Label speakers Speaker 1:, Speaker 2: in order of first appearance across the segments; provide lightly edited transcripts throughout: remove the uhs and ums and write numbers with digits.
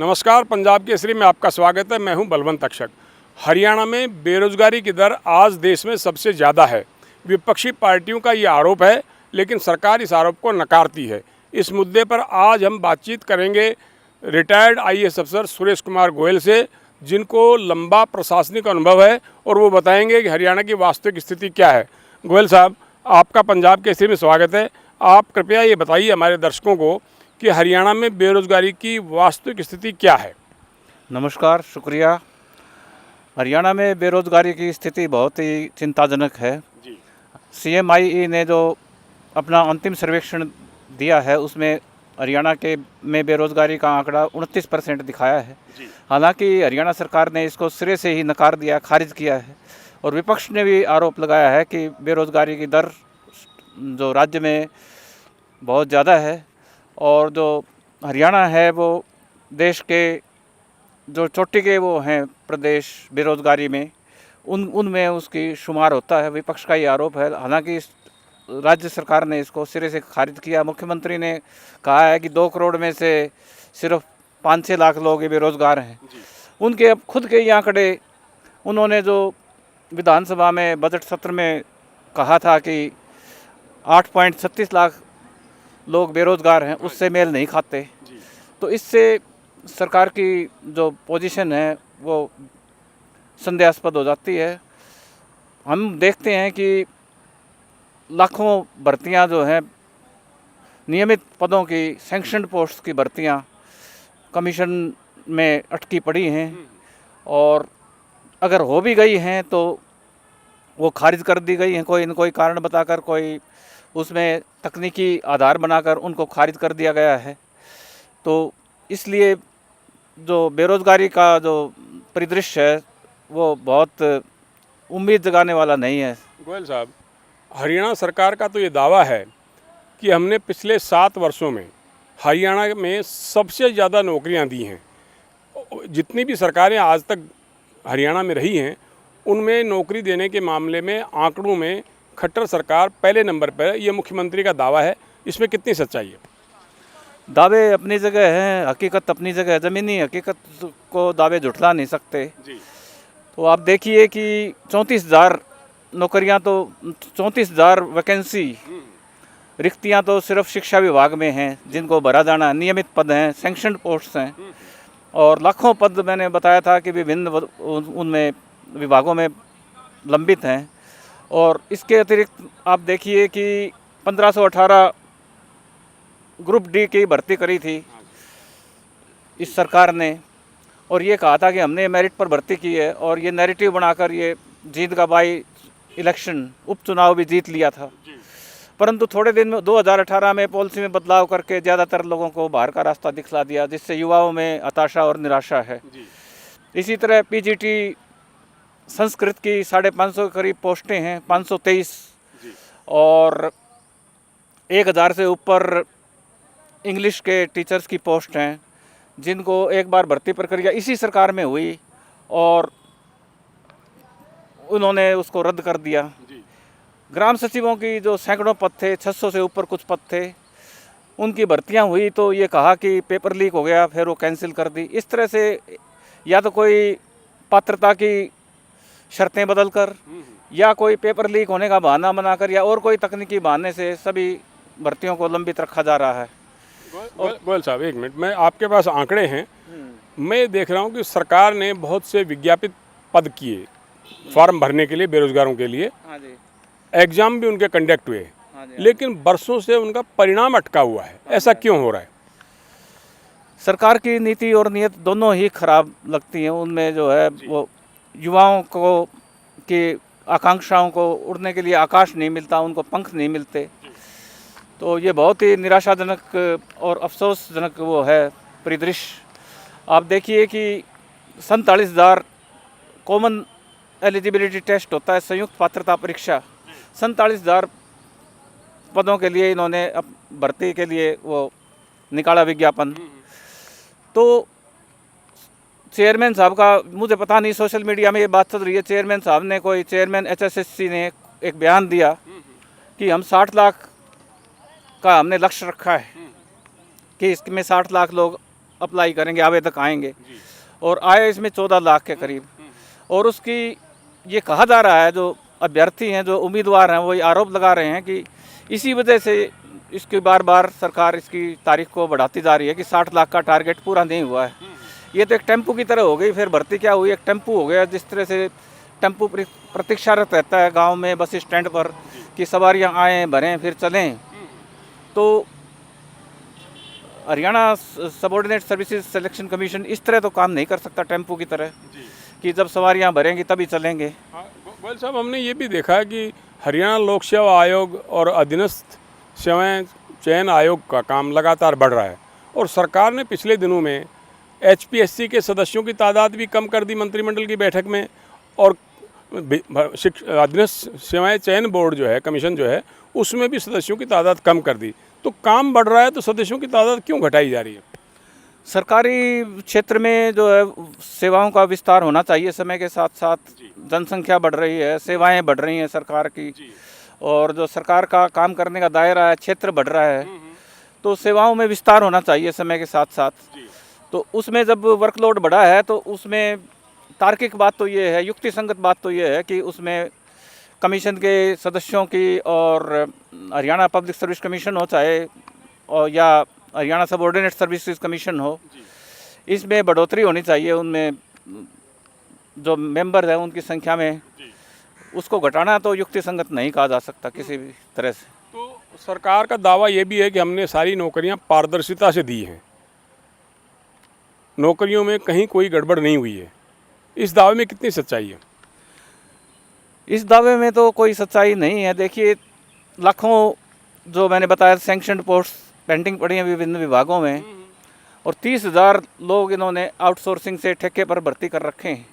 Speaker 1: नमस्कार, पंजाब केसरी में आपका स्वागत है। मैं हूं बलवंत अक्षक। हरियाणा में बेरोजगारी की दर आज देश में सबसे ज़्यादा है। विपक्षी पार्टियों का ये आरोप है, लेकिन सरकार इस आरोप को नकारती है। इस मुद्दे पर आज हम बातचीत करेंगे रिटायर्ड आईएएस अफसर सुरेश कुमार गोयल से, जिनको लंबा प्रशासनिक अनुभव है और वो बताएंगे कि हरियाणा की वास्तविक स्थिति क्या है। गोयल साहब, आपका पंजाब केसरी में स्वागत है। आप कृपया ये बताइए हमारे दर्शकों को कि हरियाणा में बेरोजगारी की वास्तविक स्थिति क्या है।
Speaker 2: नमस्कार, शुक्रिया। हरियाणा में बेरोजगारी की स्थिति बहुत ही चिंताजनक है।
Speaker 1: जी।
Speaker 2: CMIE ने जो अपना अंतिम सर्वेक्षण दिया है उसमें हरियाणा के में बेरोजगारी का आंकड़ा 29% दिखाया है। हालांकि हरियाणा सरकार ने इसको सिरे से ही नकार दिया, खारिज किया है। और विपक्ष ने भी आरोप लगाया है कि बेरोजगारी की दर जो राज्य में बहुत ज़्यादा है और जो हरियाणा है वो देश के जो चोटी के वो हैं प्रदेश बेरोजगारी में उनमें उसकी शुमार होता है। विपक्ष का ये आरोप है। हालांकि राज्य सरकार ने इसको सिरे से खारिज किया। मुख्यमंत्री ने कहा है कि 2 करोड़ में से सिर्फ 5-6 लाख लोग बेरोजगार हैं। उनके अब खुद के ये आंकड़े उन्होंने जो विधानसभा में बजट सत्र में कहा था कि 8.36 लाख लोग बेरोजगार हैं, उससे मेल नहीं खाते। तो इससे सरकार की जो पोजीशन है वो संदेहास्पद हो जाती है। हम देखते हैं कि लाखों भर्तियां जो हैं नियमित पदों की, सैंक्शनड पोस्ट की भर्तियां कमीशन में अटकी पड़ी हैं और अगर हो भी गई हैं तो वो खारिज कर दी गई हैं। कोई न कोई कारण बताकर, कोई उसमें तकनीकी आधार बनाकर उनको खारिज कर दिया गया है। तो इसलिए जो बेरोजगारी का जो परिदृश्य है वो बहुत उम्मीद जगाने वाला नहीं है।
Speaker 1: गोयल साहब, हरियाणा सरकार का तो ये दावा है कि हमने पिछले 7 वर्षों में हरियाणा में सबसे ज़्यादा नौकरियां दी हैं। जितनी भी सरकारें आज तक हरियाणा में रही हैं, उनमें नौकरी देने के मामले में आंकड़ों में खट्टर सरकार पहले नंबर पर है। ये मुख्यमंत्री का दावा है, इसमें कितनी सच्चाई है?
Speaker 2: दावे अपनी जगह हैं, हकीकत अपनी जगह है। ज़मीनी हकीकत को दावे झुठला नहीं सकते।
Speaker 1: जी।
Speaker 2: तो आप देखिए कि 34,000 नौकरियां, तो 34,000 वैकेंसी रिक्तियां तो सिर्फ शिक्षा विभाग में हैं, जिनको भरा जाना है। नियमित पद हैं, सैंक्शनड पोस्ट हैं और लाखों पद मैंने बताया था कि विभिन्न उनमें विभागों में लंबित हैं। और इसके अतिरिक्त आप देखिए कि 1518 ग्रुप डी की भर्ती करी थी इस सरकार ने और ये कहा था कि हमने मेरिट पर भर्ती की है और ये नैरेटिव बनाकर ये जीत का बाई इलेक्शन उपचुनाव भी जीत लिया था। परंतु थोड़े दिन में 2018 में पॉलिसी में बदलाव करके ज़्यादातर लोगों को बाहर का रास्ता दिखला दिया, जिससे युवाओं में हताशा और निराशा है। इसी तरह PGT संस्कृत की 550 करीब पोस्टें हैं, 523 और 1000 से ऊपर इंग्लिश के टीचर्स की पोस्ट हैं, जिनको एक बार भर्ती प्रक्रिया इसी सरकार में हुई और उन्होंने उसको रद्द कर दिया। ग्राम सचिवों की जो सैकड़ों पद थे, 600 से ऊपर कुछ पद थे, उनकी भर्तियां हुई तो ये कहा कि पेपर लीक हो गया, फिर वो कैंसिल कर दी। इस तरह से या तो कोई पात्रता की शर्तें बदलकर या कोई पेपर लीक होने का बहाना बनाकर या और कोई तकनीकी बहाने से सभी भर्तियों को लंबित रखा जा रहा है।
Speaker 1: गोयल साहब, एक मिनट, मैं आपके पास आंकड़े हैं। मैं देख रहा हूं कि सरकार ने बहुत से विज्ञापित पद किए फॉर्म भरने के लिए, बेरोजगारों के लिए।
Speaker 2: हाँ जी।
Speaker 1: एग्जाम भी उनके कंडक्ट हुए, लेकिन बरसों से उनका परिणाम अटका हुआ है। ऐसा क्यों हो रहा है?
Speaker 2: सरकार की नीति और नीयत दोनों ही खराब लगती हैं। उनमें जो है वो युवाओं को की आकांक्षाओं को उड़ने के लिए आकाश नहीं मिलता, उनको पंख नहीं मिलते। तो ये बहुत ही निराशाजनक और अफसोसजनक वो है परिदृश्य। आप देखिए कि 47,000 कॉमन एलिजिबिलिटी टेस्ट होता है, संयुक्त पात्रता परीक्षा। 47,000 पदों के लिए इन्होंने अब भर्ती के लिए वो निकाला विज्ञापन। तो चेयरमैन साहब का, मुझे पता नहीं, सोशल मीडिया में ये बात चल रही है, चेयरमैन साहब ने, कोई चेयरमैन HSSC ने एक बयान दिया कि हम 60 लाख का हमने लक्ष्य रखा है कि इसमें 60 लाख लोग अप्लाई करेंगे, आवेदक आएंगे, और आए इसमें 14 लाख के करीब। और उसकी ये कहा जा रहा है, जो अभ्यर्थी हैं, जो उम्मीदवार हैं, वो ये आरोप लगा रहे हैं कि इसी वजह से इसकी बार बार सरकार इसकी तारीख को बढ़ाती जा रही है कि 60 लाख का टारगेट पूरा नहीं हुआ है। ये तो एक टेम्पो की तरह हो गई। फिर भर्ती क्या हुई, एक टेम्पो हो गया। जिस तरह से टेम्पो प्रतीक्षारत रहता है गांव में बस स्टैंड पर कि सवारियां आएँ, भरें, फिर चलें, तो Haryana subordinate services selection commission इस तरह तो काम नहीं कर सकता टेम्पो की तरह कि जब सवारियां भरेंगी तभी चलेंगे।
Speaker 1: गोयल साहब, हमने ये भी देखा है कि हरियाणा लोक सेवा आयोग और अधीनस्थ सेवाएं चयन आयोग का काम लगातार बढ़ रहा है, और सरकार ने पिछले दिनों में HPSC के सदस्यों की तादाद भी कम कर दी मंत्रिमंडल की बैठक में, और अधीनस्थ सेवाएं चयन बोर्ड जो है, कमीशन जो है, उसमें भी सदस्यों की तादाद कम कर दी। तो काम बढ़ रहा है तो सदस्यों की तादाद क्यों घटाई जा रही है?
Speaker 2: सरकारी क्षेत्र में जो है सेवाओं का विस्तार होना चाहिए समय के साथ साथ। जनसंख्या बढ़ रही है, सेवाएं बढ़ रही हैं सरकार की, और जो सरकार का काम करने का दायरा है, क्षेत्र बढ़ रहा है, तो सेवाओं में विस्तार होना चाहिए समय के साथ साथ। तो उसमें जब वर्कलोड बढ़ा है तो उसमें तार्किक बात तो ये है, युक्ति संगत बात तो ये है कि उसमें कमीशन के सदस्यों की, और हरियाणा पब्लिक सर्विस कमीशन हो चाहे, और या हरियाणा सबऑर्डिनेट सर्विसेज कमीशन हो, इसमें बढ़ोतरी होनी चाहिए। उनमें जो मेंबर हैं उनकी संख्या में, उसको घटाना तो युक्ति संगत नहीं कहा जा सकता किसी भी तरह से।
Speaker 1: तो सरकार का दावा ये भी है कि हमने सारी नौकरियां पारदर्शिता से दी हैं, नौकरियों में कहीं कोई गड़बड़ नहीं हुई है। इस दावे में कितनी सच्चाई है?
Speaker 2: इस दावे में तो कोई सच्चाई नहीं है। देखिए, लाखों जो मैंने बताया सैंक्शनड पोस्ट पेंडिंग पड़ी हैं विभिन्न विभागों में, और 30,000 लोग इन्होंने आउटसोर्सिंग से ठेके पर भर्ती कर रखे हैं।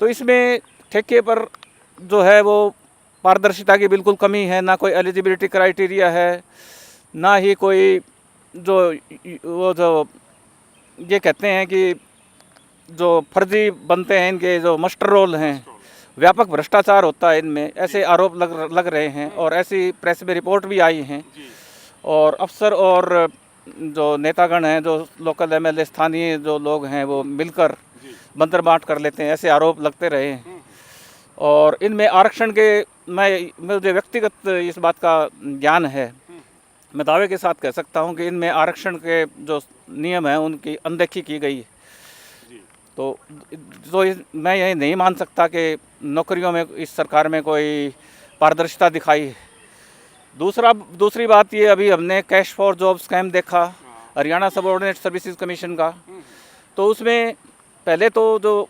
Speaker 2: तो इसमें ठेके पर जो है वो पारदर्शिता की बिल्कुल कमी है, ना कोई एलिजिबिलिटी क्राइटेरिया है, ना ही कोई जो ये कहते हैं कि जो फर्जी बनते हैं इनके जो मास्टर रोल हैं, व्यापक भ्रष्टाचार होता है इनमें, ऐसे आरोप लग रहे हैं, और ऐसी प्रेस में रिपोर्ट भी आई हैं। और अफसर और जो नेतागण हैं, जो लोकल MLA स्थानीय जो लोग हैं, वो मिलकर बंदर बांट कर लेते हैं, ऐसे आरोप लगते रहे हैं। और इनमें आरक्षण के मुझे व्यक्तिगत इस बात का ज्ञान है, मैं दावे के साथ कह सकता हूं कि इनमें आरक्षण के जो नियम हैं उनकी अनदेखी की गई है। तो मैं ये नहीं मान सकता कि नौकरियों में इस सरकार में कोई पारदर्शिता दिखाई है। दूसरी बात ये, अभी हमने कैश फॉर जॉब स्कैम देखा हरियाणा सबऑर्डिनेट सर्विसेज कमीशन का, तो उसमें पहले तो जो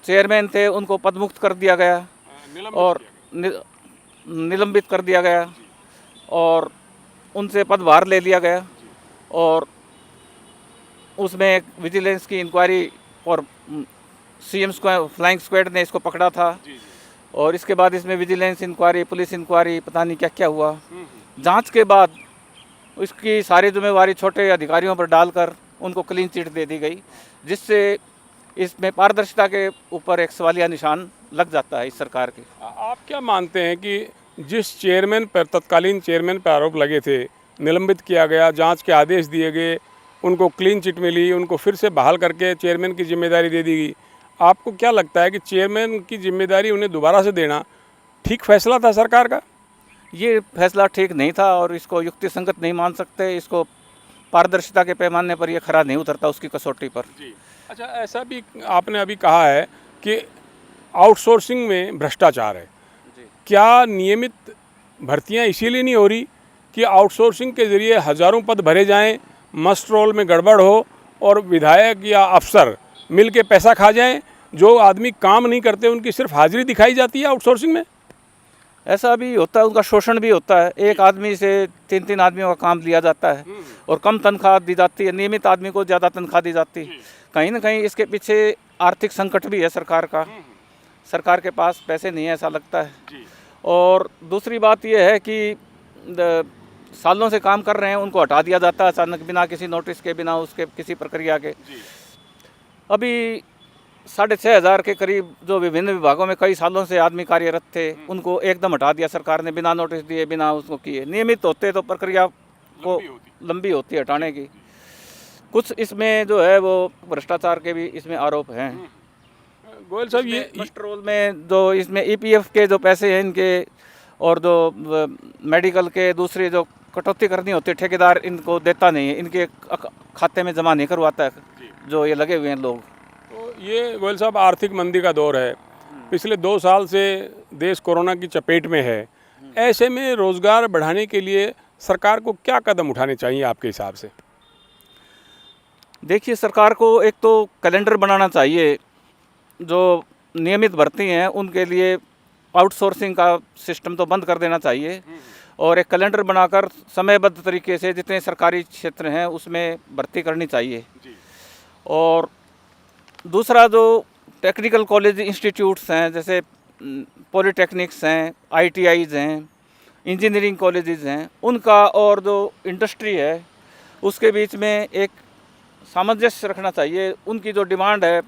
Speaker 2: चेयरमैन थे उनको पदमुक्त कर दिया गया और निलंबित कर दिया गया, और उनसे पदभार ले लिया गया, और उसमें एक विजिलेंस की इंक्वायरी और CM फ्लाइंग स्क्वाड ने इसको पकड़ा था, और इसके बाद इसमें विजिलेंस इंक्वायरी, पुलिस इंक्वायरी, पता नहीं क्या क्या हुआ। जांच के बाद इसकी सारी जिम्मेवारी छोटे अधिकारियों पर डालकर उनको क्लीन चिट दे दी गई, जिससे इसमें पारदर्शिता के ऊपर एक सवालिया निशान लग जाता है इस सरकार के।
Speaker 1: आप क्या मानते हैं कि जिस चेयरमैन पर, तत्कालीन चेयरमैन पर आरोप लगे थे, निलंबित किया गया, जांच के आदेश दिए गए, उनको क्लीन चिट मिली, उनको फिर से बहाल करके चेयरमैन की जिम्मेदारी दे दी गई, आपको क्या लगता है कि चेयरमैन की जिम्मेदारी उन्हें दोबारा से देना ठीक फैसला था सरकार का?
Speaker 2: ये फैसला ठीक नहीं था, और इसको युक्ति संगत नहीं मान सकते। इसको पारदर्शिता के पैमाने पर ये खरा नहीं उतरता उसकी कसौटी पर।
Speaker 1: अच्छा, ऐसा भी आपने अभी कहा है कि आउटसोर्सिंग में भ्रष्टाचार है। क्या नियमित भर्तियां इसीलिए नहीं हो रही कि आउटसोर्सिंग के ज़रिए हज़ारों पद भरे जाएं, मस्ट रोल में गड़बड़ हो, और विधायक या अफसर मिल के पैसा खा जाएं? जो आदमी काम नहीं करते उनकी सिर्फ हाजिरी दिखाई जाती है आउटसोर्सिंग में।
Speaker 2: ऐसा भी होता है, उनका शोषण भी होता है। एक आदमी से 3-3 आदमियों का काम लिया जाता है, और कम तनख्वाह दी जाती है, नियमित आदमी को ज़्यादा तनख्वाह दी जाती है। कहीं ना कहीं इसके पीछे आर्थिक संकट भी है सरकार का, सरकार के पास पैसे नहीं है ऐसा लगता है। और दूसरी बात यह है कि सालों से काम कर रहे हैं, उनको हटा दिया जाता है अचानक, बिना किसी नोटिस के, बिना उसके किसी प्रक्रिया के। अभी 6,500 के करीब जो विभिन्न विभागों में कई सालों से आदमी कार्यरत थे, उनको एकदम हटा दिया सरकार ने, बिना नोटिस दिए, बिना उसको किए। नियमित होते तो प्रक्रिया को लंबी होती है हटाने की। कुछ इसमें जो है वो भ्रष्टाचार के भी इसमें आरोप हैं।
Speaker 1: गोयल साहब, ये
Speaker 2: फर्स्ट रोल में जो इसमें ईपीएफ के जो पैसे हैं इनके, और जो मेडिकल के दूसरी जो कटौती करनी होती है, ठेकेदार इनको देता नहीं है, इनके खाते में जमा नहीं करवाता है जो ये लगे हुए हैं लोग।
Speaker 1: तो ये गोयल साहब, आर्थिक मंदी का दौर है, पिछले 2 साल से देश कोरोना की चपेट में है। ऐसे में रोज़गार बढ़ाने के लिए सरकार को क्या कदम उठाने चाहिए आपके हिसाब से?
Speaker 2: देखिए, सरकार को एक तो कैलेंडर बनाना चाहिए, जो नियमित भर्ती हैं उनके लिए आउटसोर्सिंग का सिस्टम तो बंद कर देना चाहिए, और एक कैलेंडर बनाकर समयबद्ध तरीके से जितने सरकारी क्षेत्र हैं उसमें भर्ती करनी चाहिए। और दूसरा, जो टेक्निकल कॉलेज इंस्टीट्यूट्स हैं, जैसे पॉलीटेक्निक्स हैं, आईटीआईज हैं, इंजीनियरिंग कॉलेजेस हैं, उनका और जो इंडस्ट्री है उसके बीच में एक सामंजस्य रखना चाहिए। उनकी जो डिमांड है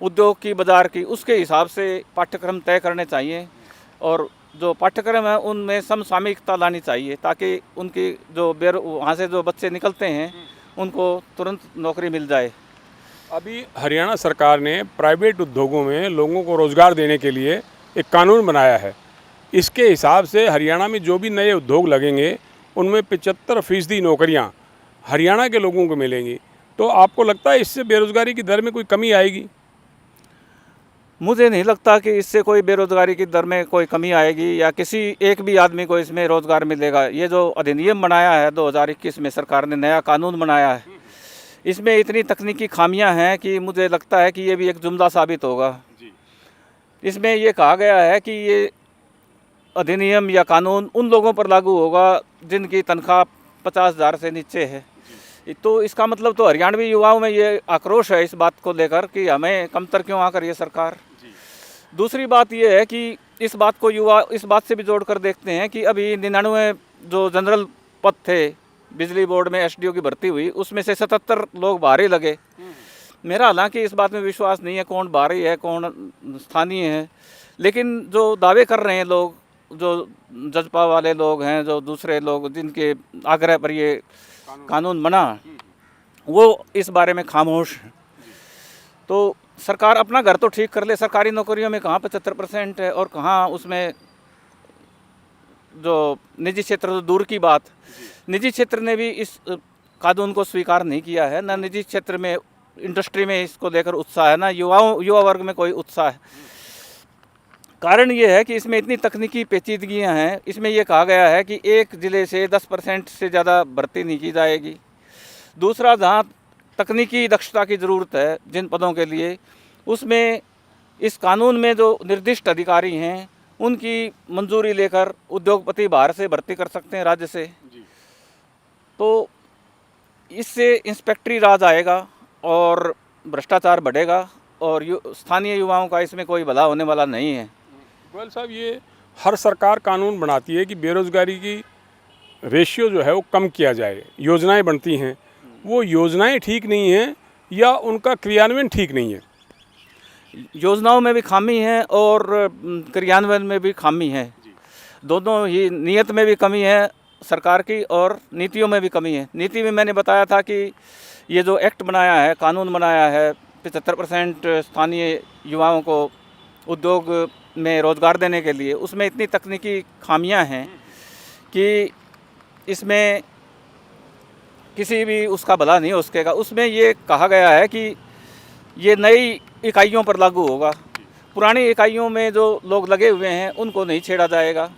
Speaker 2: उद्योग की, बाज़ार की, उसके हिसाब से पाठ्यक्रम तय करने चाहिए, और जो पाठ्यक्रम है उनमें समसामयिकता लानी चाहिए, ताकि उनकी जो वहाँ से जो बच्चे निकलते हैं उनको तुरंत नौकरी मिल जाए।
Speaker 1: अभी हरियाणा सरकार ने प्राइवेट उद्योगों में लोगों को रोज़गार देने के लिए एक कानून बनाया है। इसके हिसाब से हरियाणा में जो भी नए उद्योग लगेंगे उनमें 75% नौकरियां हरियाणा के लोगों को मिलेंगी। तो आपको लगता है इससे बेरोज़गारी की दर में कोई कमी आएगी?
Speaker 2: मुझे नहीं लगता कि इससे कोई बेरोज़गारी की दर में कोई कमी आएगी या किसी एक भी आदमी को इसमें रोज़गार मिलेगा। ये जो अधिनियम बनाया है 2021 में, सरकार ने नया कानून बनाया है, इसमें इतनी तकनीकी खामियां हैं कि मुझे लगता है कि ये भी एक जुमला साबित होगा। इसमें ये कहा गया है कि ये अधिनियम या कानून उन लोगों पर लागू होगा जिनकी तनख्वाह 50,000 से नीचे है। तो इसका मतलब तो हरियाणवी युवाओं में ये आक्रोश है इस बात को लेकर कि हमें कमतर क्यों आकर ये सरकार। दूसरी बात ये है कि इस बात को युवा इस बात से भी जोड़कर देखते हैं कि अभी 99 जो जनरल पद थे बिजली बोर्ड में एसडीओ की भर्ती हुई, उसमें से 77 लोग बाहर ही लगे। मेरा हालांकि इस बात में विश्वास नहीं है कौन बाहरी है कौन स्थानीय है, लेकिन जो दावे कर रहे हैं लोग, जो जजपा वाले लोग हैं, जो दूसरे लोग जिनके आग्रह पर ये कानून बना, वो इस बारे में खामोश हैं। तो सरकार अपना घर तो ठीक कर ले। सरकारी नौकरियों में कहाँ 75% है और कहाँ उसमें जो निजी क्षेत्र, तो दूर की बात, निजी क्षेत्र ने भी इस कानून को स्वीकार नहीं किया है। ना निजी क्षेत्र में, इंडस्ट्री में इसको लेकर उत्साह है, ना युवा वर्ग में कोई उत्साह है। कारण ये है कि इसमें इतनी तकनीकी पेचीदगियां हैं। इसमें यह कहा गया है कि एक ज़िले से 10% से ज़्यादा भर्ती नहीं की जाएगी। दूसरा, जहाँ तकनीकी दक्षता की ज़रूरत है जिन पदों के लिए, उसमें इस कानून में जो निर्दिष्ट अधिकारी हैं उनकी मंजूरी लेकर उद्योगपति बाहर से भर्ती कर सकते हैं राज्य से। तो इससे इंस्पेक्टरी राज आएगा और भ्रष्टाचार बढ़ेगा, और स्थानीय युवाओं का इसमें कोई भला होने वाला नहीं है।
Speaker 1: गोयल साहब, ये हर सरकार कानून बनाती है कि बेरोज़गारी की रेशियो जो है वो कम किया जाए, योजनाएं बनती हैं, वो योजनाएं ठीक नहीं हैं या उनका क्रियान्वयन ठीक नहीं है?
Speaker 2: योजनाओं में भी खामी है और क्रियान्वयन में भी खामी है। दोनों ही, नीयत में भी कमी है सरकार की और नीतियों में भी कमी है। नीति में मैंने बताया था कि ये जो एक्ट बनाया है, कानून बनाया है 75% स्थानीय युवाओं को उद्योग में रोज़गार देने के लिए, उसमें इतनी तकनीकी खामियां हैं कि इसमें किसी भी उसका भला नहीं हो सकेगा। उसमें ये कहा गया है कि ये नई इकाइयों पर लागू होगा, पुरानी इकाइयों में जो लोग लगे हुए हैं उनको नहीं छेड़ा जाएगा।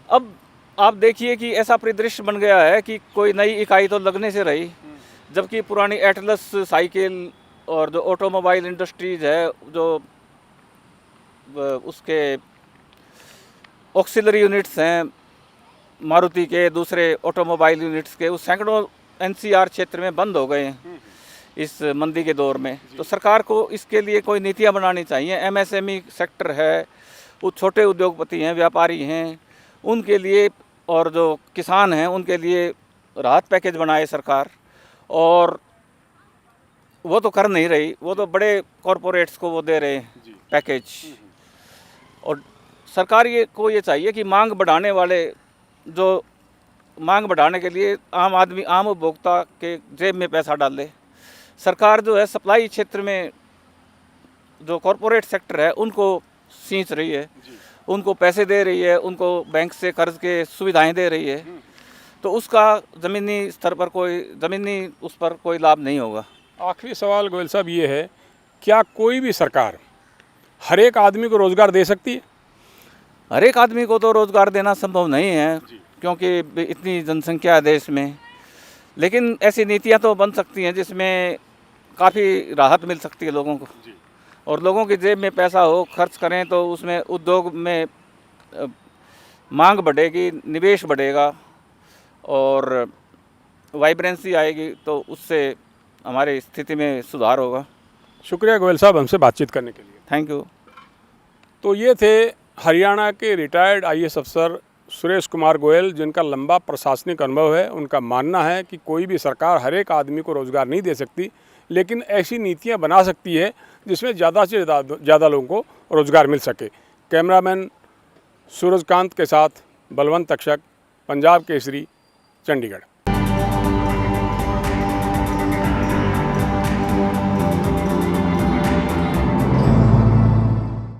Speaker 2: अब आप देखिए कि ऐसा परिदृश्य बन गया है कि कोई नई इकाई तो लगने से रही, जबकि पुरानी एटलस साइकिल और जो ऑटोमोबाइल इंडस्ट्रीज है, जो उसके ऑक्सिलरी यूनिट्स हैं मारुति के, दूसरे ऑटोमोबाइल यूनिट्स के, उस सैकड़ों एनसीआर क्षेत्र में बंद हो गए हैं इस मंदी के दौर में। तो सरकार को इसके लिए कोई नीतियां बनानी चाहिए। एमएसएमई सेक्टर है, वो छोटे उद्योगपति हैं, व्यापारी हैं, उनके लिए, और जो किसान हैं उनके लिए राहत पैकेज बनाए सरकार, और वो तो कर नहीं रही। वो तो बड़े कॉरपोरेट्स को वो दे रहे हैं पैकेज। और सरकार को ये चाहिए कि मांग बढ़ाने वाले, जो मांग बढ़ाने के लिए आम आदमी, आम उपभोक्ता के जेब में पैसा डाले, सरकार जो है सप्लाई क्षेत्र में जो कॉरपोरेट सेक्टर है उनको सींच रही है, उनको पैसे दे रही है, उनको बैंक से कर्ज के सुविधाएं दे रही है, तो उसका ज़मीनी स्तर पर उस पर कोई लाभ नहीं होगा।
Speaker 1: आखिरी सवाल गोयल साहब ये है, क्या कोई भी सरकार हर एक आदमी को रोज़गार दे सकती है?
Speaker 2: हर एक आदमी को तो रोज़गार देना संभव नहीं है, क्योंकि इतनी जनसंख्या है देश में, लेकिन ऐसी नीतियां तो बन सकती हैं जिसमें काफ़ी राहत मिल सकती है लोगों को, और लोगों की जेब में पैसा हो, खर्च करें तो उसमें उद्योग में मांग बढ़ेगी, निवेश बढ़ेगा और वाइब्रेंसी आएगी, तो उससे हमारी स्थिति में सुधार होगा।
Speaker 1: शुक्रिया गोयल साहब हमसे बातचीत करने के लिए।
Speaker 2: Thank you.
Speaker 1: तो ये थे हरियाणा के रिटायर्ड आईएएस अफसर सुरेश कुमार गोयल, जिनका लंबा प्रशासनिक अनुभव है। उनका मानना है कि कोई भी सरकार हर एक आदमी को रोज़गार नहीं दे सकती, लेकिन ऐसी नीतियां बना सकती है जिसमें ज़्यादा से ज़्यादा लोगों को रोज़गार मिल सके। कैमरामैन सूरजकांत के साथ बलवंत तक्षक, पंजाब केसरी, चंडीगढ़।